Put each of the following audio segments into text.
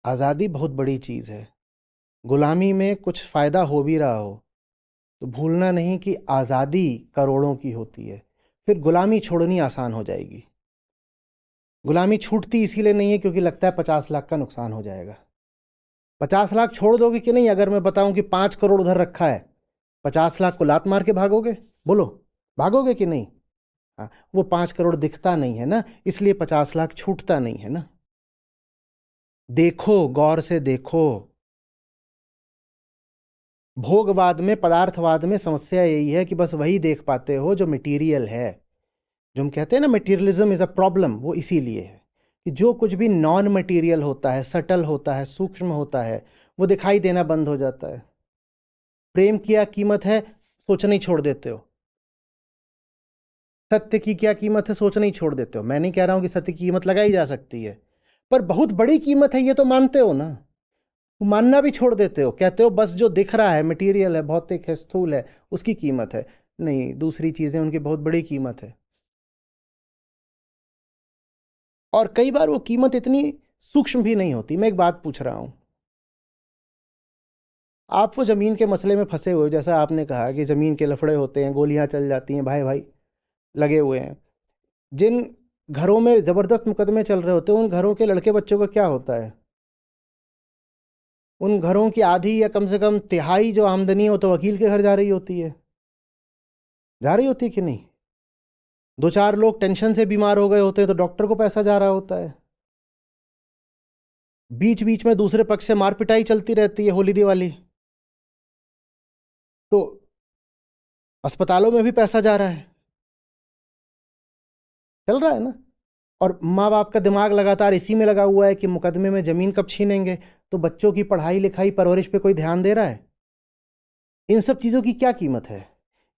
आज़ादी बहुत बड़ी चीज़ है। गुलामी में कुछ फ़ायदा हो भी रहा हो तो भूलना नहीं कि आज़ादी करोड़ों की होती है, फिर गुलामी छोड़नी आसान हो जाएगी। गुलामी छूटती इसीलिए नहीं है क्योंकि लगता है 50 लाख का नुकसान हो जाएगा। 50 लाख छोड़ दोगे कि नहीं? अगर मैं बताऊं कि 5 करोड़ उधर रखा है, 50 लाख को लात मार के भागोगे? बोलो, भागोगे कि नहीं? हाँ, वो 5 करोड़ दिखता नहीं है ना, इसलिए 50 लाख छूटता नहीं है ना। देखो, गौर से देखो। भोगवाद में, पदार्थवाद में समस्या यही है कि बस वही देख पाते हो जो मटेरियल है। जो हम कहते हैं ना मटेरियलिज्म इज अ प्रॉब्लम, वो इसीलिए है कि जो कुछ भी नॉन मटेरियल होता है, सटल होता है, सूक्ष्म होता है, वो दिखाई देना बंद हो जाता है। प्रेम की क्या कीमत है, सोचना ही छोड़ देते हो। सत्य की क्या कीमत है, सोचना ही छोड़ देते हो। मैं नहीं कह रहा हूं कि सत्य की कीमत लगाई जा सकती है, पर बहुत बड़ी कीमत है ये तो मानते हो ना। मानना भी छोड़ देते हो, कहते हो बस जो दिख रहा है मटेरियल है, भौतिक है, स्थूल है, उसकी कीमत है। नहीं, दूसरी चीजें उनकी बहुत बड़ी कीमत है। और कई बार वो कीमत इतनी सूक्ष्म भी नहीं होती। मैं एक बात पूछ रहा हूं, आप वो जमीन के मसले में फंसे हुए हो, जैसा आपने कहा कि जमीन के लफड़े होते हैं, गोलियां चल जाती हैं, भाई भाई लगे हुए हैं। जिन घरों में जबरदस्त मुकदमे चल रहे होते हैं, उन घरों के लड़के बच्चों का क्या होता है? उन घरों की आधी या कम से कम तिहाई जो आमदनी हो तो वकील के घर जा रही होती है। जा रही होती है कि नहीं? दो चार लोग टेंशन से बीमार हो गए होते हैं तो डॉक्टर को पैसा जा रहा होता है। बीच बीच में दूसरे पक्ष से मार पिटाई चलती रहती है, होली दिवाली, तो अस्पतालों में भी पैसा जा रहा है। चल रहा है ना। और माँ बाप का दिमाग लगातार इसी में लगा हुआ है कि मुकदमे में जमीन कब छीनेंगे। तो बच्चों की पढ़ाई लिखाई परवरिश पे कोई ध्यान दे रहा है? इन सब चीज़ों की क्या कीमत है?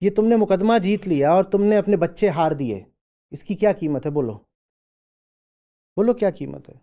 ये तुमने मुकदमा जीत लिया और तुमने अपने बच्चे हार दिए, इसकी क्या कीमत है? बोलो, बोलो क्या कीमत है?